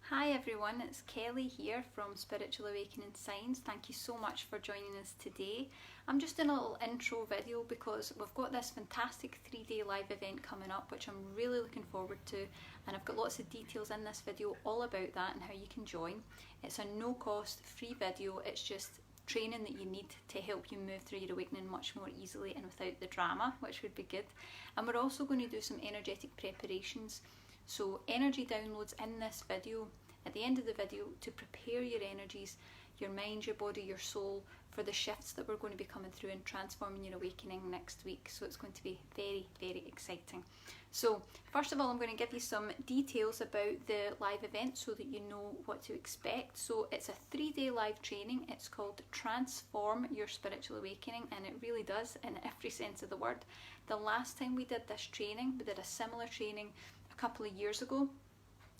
Hi everyone, it's Kelly here from Spiritual Awakening Signs. Thank you so much for joining us today. I'm just doing a little intro video because we've got this fantastic 3-day live event coming up which I'm really looking forward to, and I've got lots of details in this video all about that and how you can join. It's a no cost free video, it's just training that you need to help you move through your awakening much more easily and without the drama, which would be good. And we're also going to do some energetic preparations. So energy downloads in this video, at the end of the video, to prepare your energies, your mind, your body, your soul, for the shifts that we're going to be coming through and transforming your awakening next week. So it's going to be very, very exciting. So first of all, I'm going to give you some details about the live event so that you know what to expect. So it's a 3-day live training. It's called Transform Your Spiritual Awakening, and it really does in every sense of the word. The last time we did this training, we did a similar training a couple of years ago.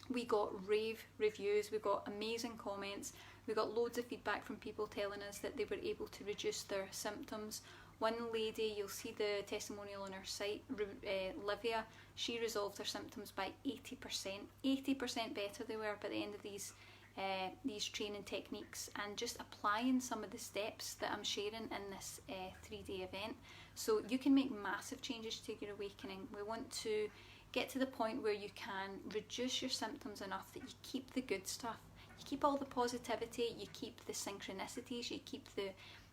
We got rave reviews, we got amazing comments, we got loads of feedback from people telling us that they were able to reduce their symptoms. One lady, you'll see the testimonial on our site, Livia, she resolved her symptoms by 80%. 80% better they were by the end of these training techniques, and just applying some of the steps that I'm sharing in this 3-day event. So you can make massive changes to your awakening. We want to get to the point where you can reduce your symptoms enough that you keep the good stuff, you keep all the positivity, you keep the synchronicities, you keep the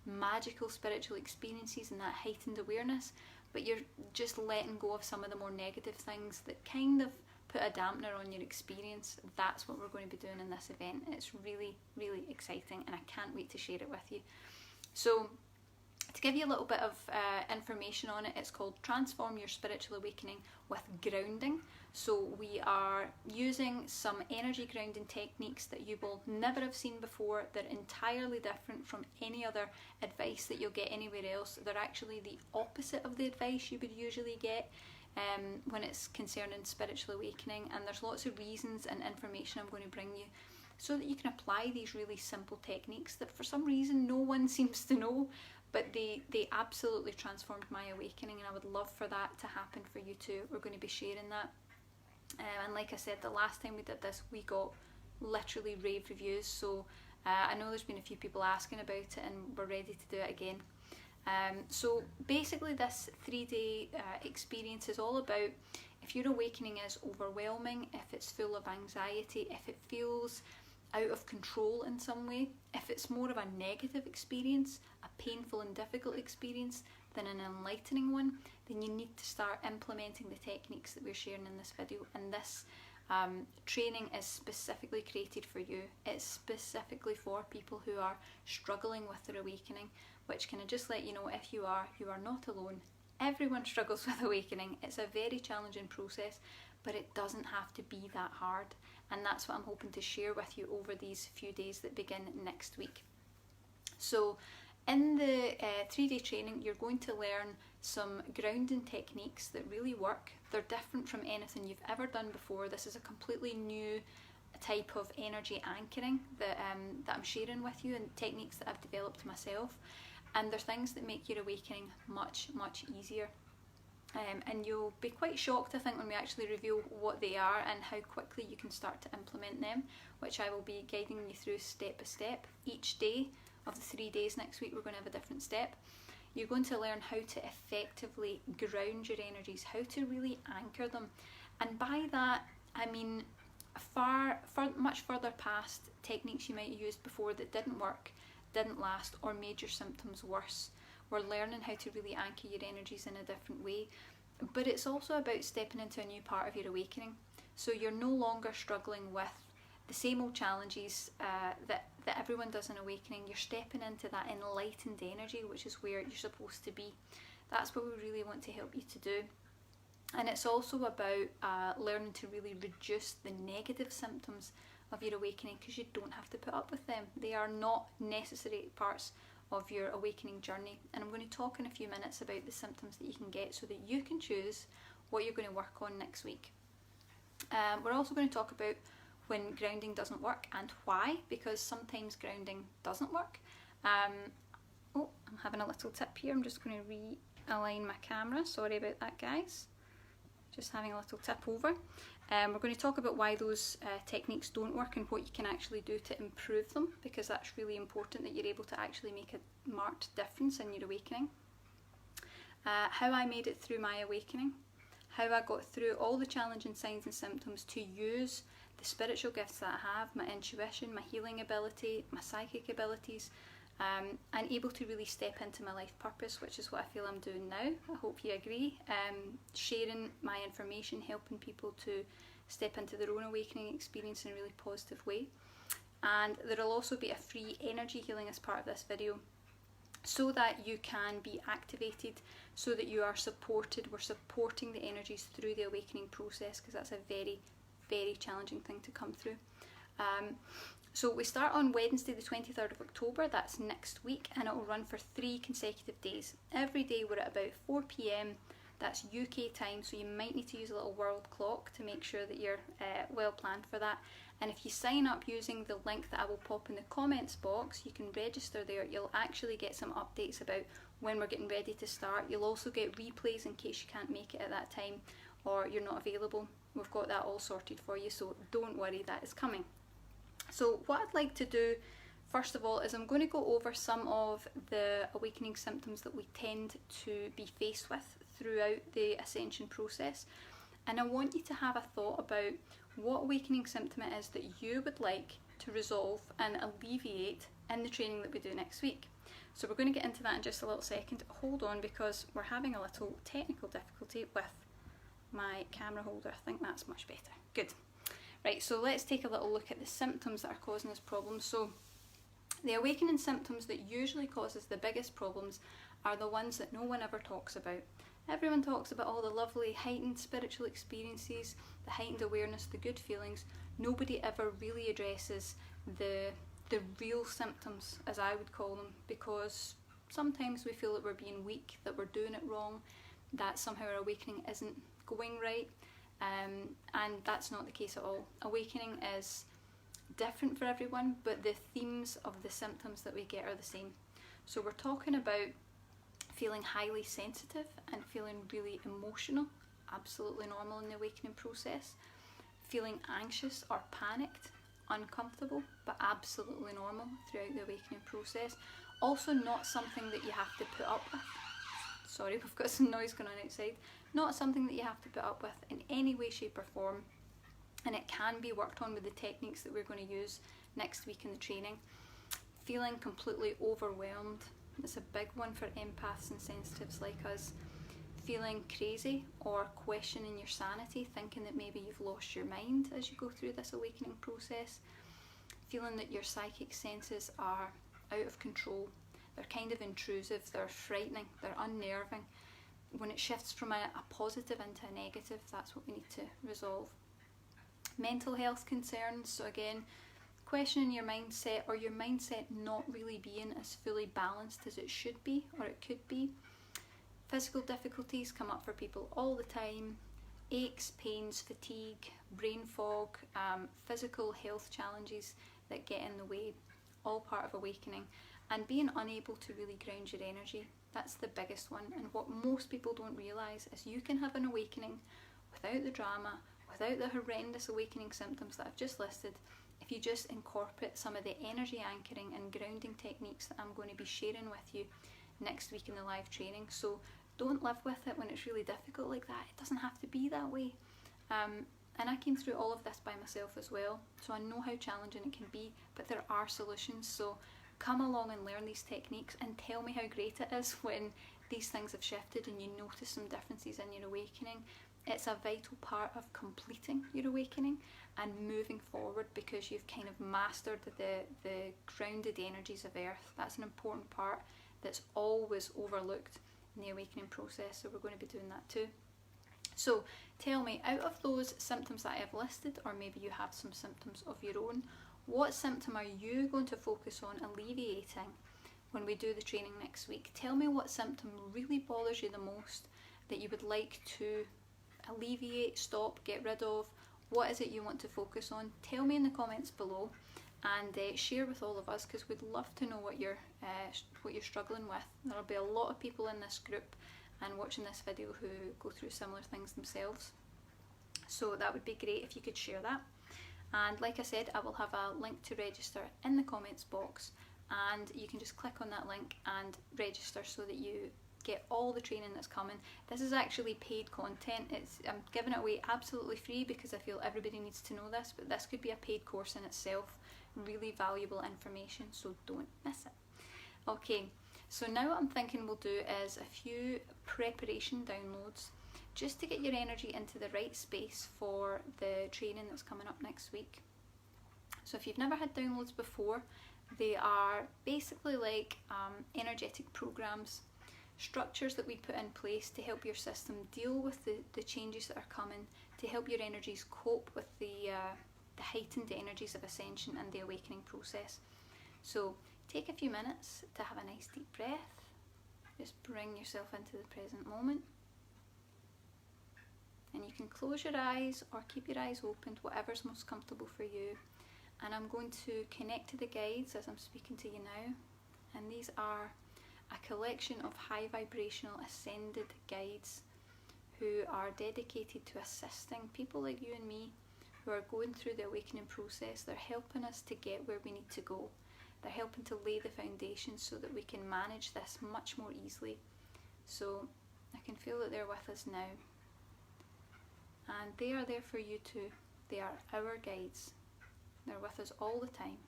magical spiritual experiences and that heightened awareness, but you're just letting go of some of the more negative things that kind of put a dampener on your experience. That's what we're going to be doing in this event. It's really, really exciting and I can't wait to share it with you. So to give you a little bit of information on it, it's called Transform Your Spiritual Awakening with Grounding. So we are using some energy grounding techniques that you will never have seen before. They're entirely different from any other advice that you'll get anywhere else. They're actually the opposite of the advice you would usually get when it's concerning spiritual awakening, and there's lots of reasons and information I'm going to bring you so that you can apply these really simple techniques that for some reason no one seems to know, but they absolutely transformed my awakening, and I would love for that to happen for you too. We're going to be sharing that. And like I said, the last time we did this, we got literally rave reviews. So I know there's been a few people asking about it, and we're ready to do it again. So basically this 3-day experience is all about, if your awakening is overwhelming, if it's full of anxiety, if it feels out of control in some way, if it's more of a negative experience, a painful and difficult experience than an enlightening one, then you need to start implementing the techniques that we're sharing in this video. And this training is specifically created for you. It's specifically for people who are struggling with their awakening, which, can I just let you know, if you are not alone. Everyone struggles with awakening. It's a very challenging process, but it doesn't have to be that hard. And that's what I'm hoping to share with you over these few days that begin next week. So in the 3-day training, you're going to learn some grounding techniques that really work. They're different from anything you've ever done before. This is a completely new type of energy anchoring that I'm sharing with you, and techniques that I've developed myself. And they're things that make your awakening much, much easier. And you'll be quite shocked, I think, when we actually reveal what they are and how quickly you can start to implement them, which I will be guiding you through step by step. Each day of the 3 days next week, we're going to have a different step. You're going to learn how to effectively ground your energies, how to really anchor them. And by that, I mean much further past techniques you might have used before that didn't work, didn't last, or made your symptoms worse. We're learning how to really anchor your energies in a different way. But it's also about stepping into a new part of your awakening. So you're no longer struggling with the same old challenges that everyone does in awakening. You're stepping into that enlightened energy, which is where you're supposed to be. That's what we really want to help you to do. And it's also about learning to really reduce the negative symptoms of your awakening, because you don't have to put up with them. They are not necessary parts of your awakening journey. And I'm going to talk in a few minutes about the symptoms that you can get so that you can choose what you're going to work on next week. We're also going to talk about when grounding doesn't work and why, because sometimes grounding doesn't work. I'm having a little tip here. I'm just going to realign my camera. Sorry about that, guys. Just having a little tip over. We're going to talk about why those techniques don't work and what you can actually do to improve them, because that's really important that you're able to actually make a marked difference in your awakening. How I made it through my awakening, how I got through all the challenging signs and symptoms to use the spiritual gifts that I have, my intuition, my healing ability, my psychic abilities, and able to really step into my life purpose, which is what I feel I'm doing now. I hope you agree. Sharing my information, helping people to step into their own awakening experience in a really positive way. And there will also be a free energy healing as part of this video, so that you can be activated, so that you are supported. We're supporting the energies through the awakening process, because that's a very, very challenging thing to come through. So we start on Wednesday the 23rd of October, that's next week, and it will run for 3 consecutive days. Every day we're at about 4 p.m, that's UK time, so you might need to use a little world clock to make sure that you're well planned for that. And if you sign up using the link that I will pop in the comments box, you can register there. You'll actually get some updates about when we're getting ready to start. You'll also get replays in case you can't make it at that time or you're not available. We've got that all sorted for you, so don't worry, that is coming. So what I'd like to do first of all is I'm going to go over some of the awakening symptoms that we tend to be faced with throughout the ascension process, and I want you to have a thought about what awakening symptom it is that you would like to resolve and alleviate in the training that we do next week. So we're going to get into that in just a little second. Hold on, because we're having a little technical difficulty with my camera holder. I think that's much better. Good. Right, so let's take a little look at the symptoms that are causing this problem. So the awakening symptoms that usually causes the biggest problems are the ones that no one ever talks about. Everyone talks about all the lovely heightened spiritual experiences, the heightened awareness, the good feelings. Nobody ever really addresses the real symptoms, as I would call them, because sometimes we feel that we're being weak, that we're doing it wrong, that somehow our awakening isn't going right. And that's not the case at all. Awakening is different for everyone, but the themes of the symptoms that we get are the same. So we're talking about feeling highly sensitive and feeling really emotional, absolutely normal in the awakening process. Feeling anxious or panicked, uncomfortable, but absolutely normal throughout the awakening process. Also not something that you have to put up with. Sorry, we've got some noise going on outside. Not something that you have to put up with in any way, shape or form, and it can be worked on with the techniques that we're going to use next week in the training. Feeling completely overwhelmed, it's a big one for empaths and sensitives like us. Feeling crazy or questioning your sanity, thinking that maybe you've lost your mind as you go through this awakening process. Feeling that your psychic senses are out of control. They're kind of intrusive, they're frightening, they're unnerving. When it shifts from a positive into a negative, that's what we need to resolve. Mental health concerns, so again, questioning your mindset, or your mindset not really being as fully balanced as it should be or it could be. Physical difficulties come up for people all the time. Aches, pains, fatigue, brain fog, physical health challenges that get in the way, all part of awakening. And being unable to really ground your energy, that's the biggest one. And what most people don't realise is you can have an awakening without the drama, without the horrendous awakening symptoms that I've just listed, if you just incorporate some of the energy anchoring and grounding techniques that I'm going to be sharing with you next week in the live training. So don't live with it when it's really difficult like that. It doesn't have to be that way. And I came through all of this by myself as well, so I know how challenging it can be, but there are solutions. So come along and learn these techniques and tell me how great it is when these things have shifted and you notice some differences in your awakening. It's a vital part of completing your awakening and moving forward, because you've kind of mastered the grounded energies of earth. That's an important part that's always overlooked in the awakening process, so we're going to be doing that too. So tell me, out of those symptoms that I have listed, or maybe you have some symptoms of your own, what symptom are you going to focus on alleviating when we do the training next week? Tell me what symptom really bothers you the most that you would like to alleviate, stop, get rid of. What is it you want to focus on? Tell me in the comments below, and share with all of us, because we'd love to know what you're struggling with. There'll be a lot of people in this group and watching this video who go through similar things themselves. So that would be great if you could share that. And like I said, I will have a link to register in the comments box, and you can just click on that link and register so that you get all the training that's coming. This is actually paid content. I'm giving it away absolutely free because I feel everybody needs to know this, but this could be a paid course in itself. Really valuable information, so don't miss it. Okay, so now what I'm thinking we'll do is a few preparation downloads just to get your energy into the right space for the training that's coming up next week. So if you've never had downloads before, they are basically like energetic programs, structures that we put in place to help your system deal with the changes that are coming, to help your energies cope with the heightened energies of ascension and the awakening process. So take a few minutes to have a nice deep breath. Just bring yourself into the present moment. And you can close your eyes or keep your eyes open, whatever's most comfortable for you. And I'm going to connect to the guides as I'm speaking to you now. And these are a collection of high vibrational ascended guides who are dedicated to assisting people like you and me who are going through the awakening process. They're helping us to get where we need to go. They're helping to lay the foundation so that we can manage this much more easily. So I can feel that they're with us now. And they are there for you too. They are our guides. They're with us all the time.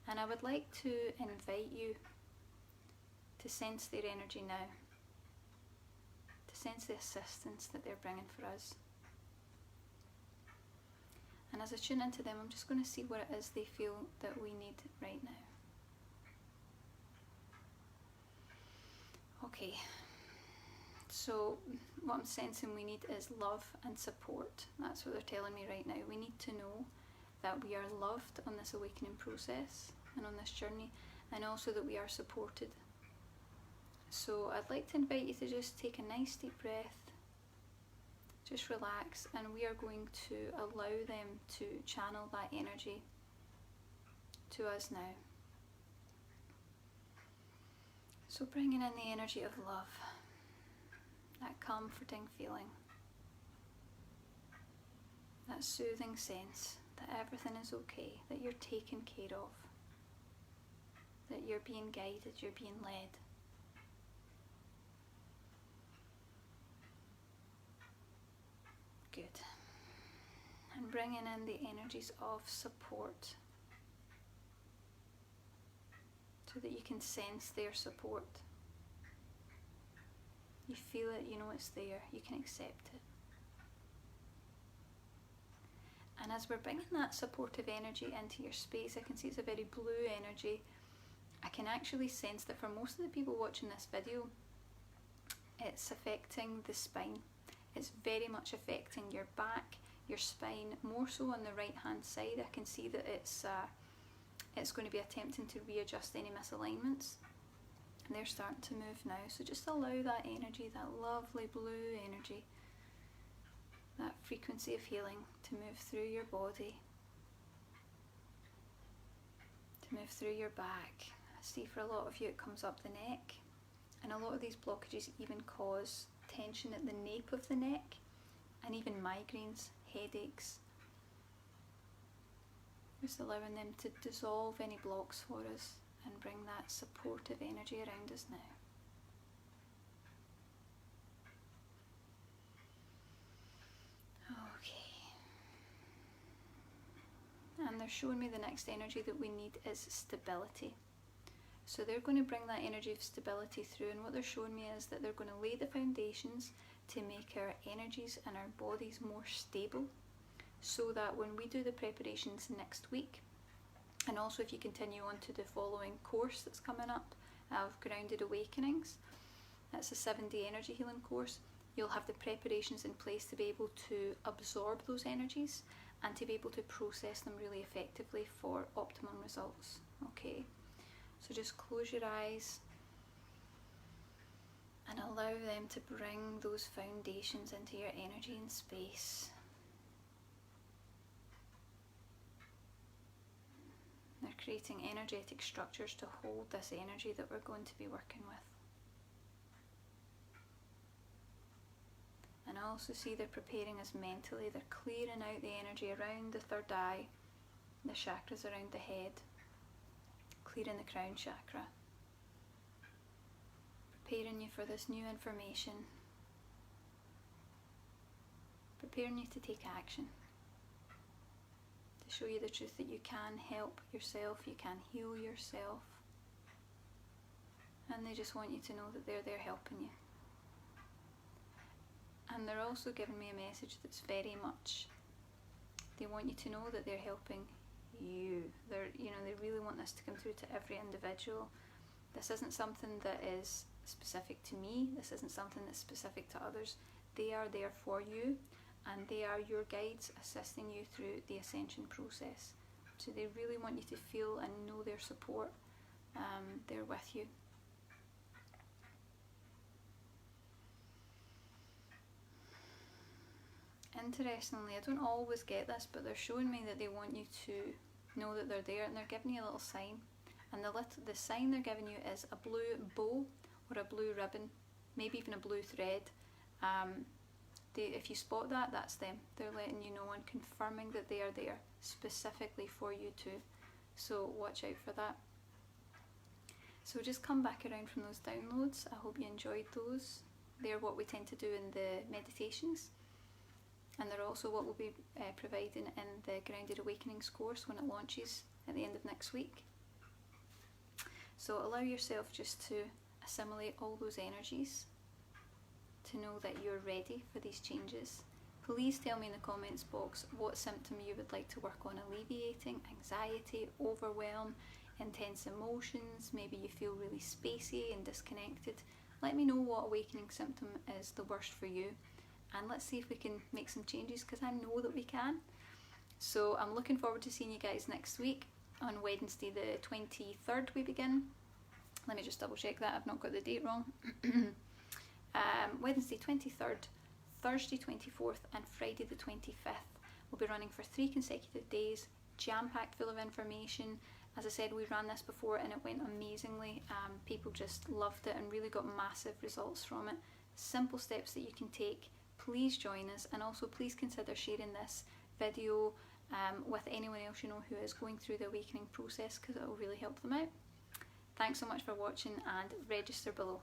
And I would like to invite you to sense their energy now. To sense the assistance that they're bringing for us. And as I tune into them, I'm just going to see what it is they feel that we need right now. Okay, so what I'm sensing we need is love and support. That's what they're telling me right now. We need to know that we are loved on this awakening process and on this journey, and also that we are supported. So I'd like to invite you to just take a nice deep breath. Just relax, and we are going to allow them to channel that energy to us now. So bringing in the energy of love, that comforting feeling, that soothing sense that everything is okay, that you're taken care of, that you're being guided, you're being led. Good. And bringing in the energies of support so that you can sense their support. You feel it, you know it's there, you can accept it. And as we're bringing that supportive energy into your space, I can see it's a very blue energy. I can actually sense that for most of the people watching this video, it's affecting the spine. It's very much affecting your back, your spine, more so on the right hand side. I can see that it's going to be attempting to readjust any misalignments. And they're starting to move now. So just allow that energy, that lovely blue energy, that frequency of healing to move through your body, to move through your back. I see for a lot of you it comes up the neck, and a lot of these blockages even cause tension at the nape of the neck, and even migraines, headaches. Just allowing them to dissolve any blocks for us and bring that supportive energy around us now. Okay. And they're showing me the next energy that we need is stability. So they're going to bring that energy of stability through, and what they're showing me is that they're going to lay the foundations to make our energies and our bodies more stable, so that when we do the preparations next week, and also if you continue on to the following course that's coming up of Grounded Awakenings, that's a 7-day energy healing course, you'll have the preparations in place to be able to absorb those energies and to be able to process them really effectively for optimum results. Okay. So just close your eyes and allow them to bring those foundations into your energy and space. They're creating energetic structures to hold this energy that we're going to be working with. And also see they're preparing us mentally. They're clearing out the energy around the third eye, the chakras around the head, clearing the crown chakra, preparing you for this new information, preparing you to take action, to show you the truth that you can help yourself, you can heal yourself, and they just want you to know that they're there helping you. And they're also giving me a message that's very much, they want you to know that they're helping you. They really want this to come through to every individual. This isn't something that is specific to me. This isn't something that's specific to others. They are there for you, and they are your guides assisting you through the ascension process. So they really want you to feel and know their support. They're with you. Interestingly, I don't always get this, but they're showing me that they want you to know that they're there, and they're giving you a little sign. And the sign they're giving you is a blue bow or a blue ribbon, maybe even a blue thread. If you spot that, that's them. They're letting you know and confirming that they are there specifically for you too. So watch out for that. So just come back around from those downloads. I hope you enjoyed those. They're what we tend to do in the meditations. And they're also what we'll be providing in the Grounded Awakenings course when it launches at the end of next week. So allow yourself just to assimilate all those energies, to know that you're ready for these changes. Please tell me in the comments box what symptom you would like to work on alleviating: anxiety, overwhelm, intense emotions, maybe you feel really spacey and disconnected. Let me know what awakening symptom is the worst for you, and let's see if we can make some changes, because I know that we can. So I'm looking forward to seeing you guys next week. On Wednesday the 23rd we begin. Let me just double check that I've not got the date wrong. Wednesday 23rd, Thursday 24th and Friday the 25th. We'll be running for 3 consecutive days, jam-packed full of information. As I said, we ran this before and it went amazingly. People just loved it and really got massive results from it. Simple steps that you can take. Please join us, and also please consider sharing this video with anyone else you know who is going through the awakening process, because it will really help them out. Thanks so much for watching, and register below.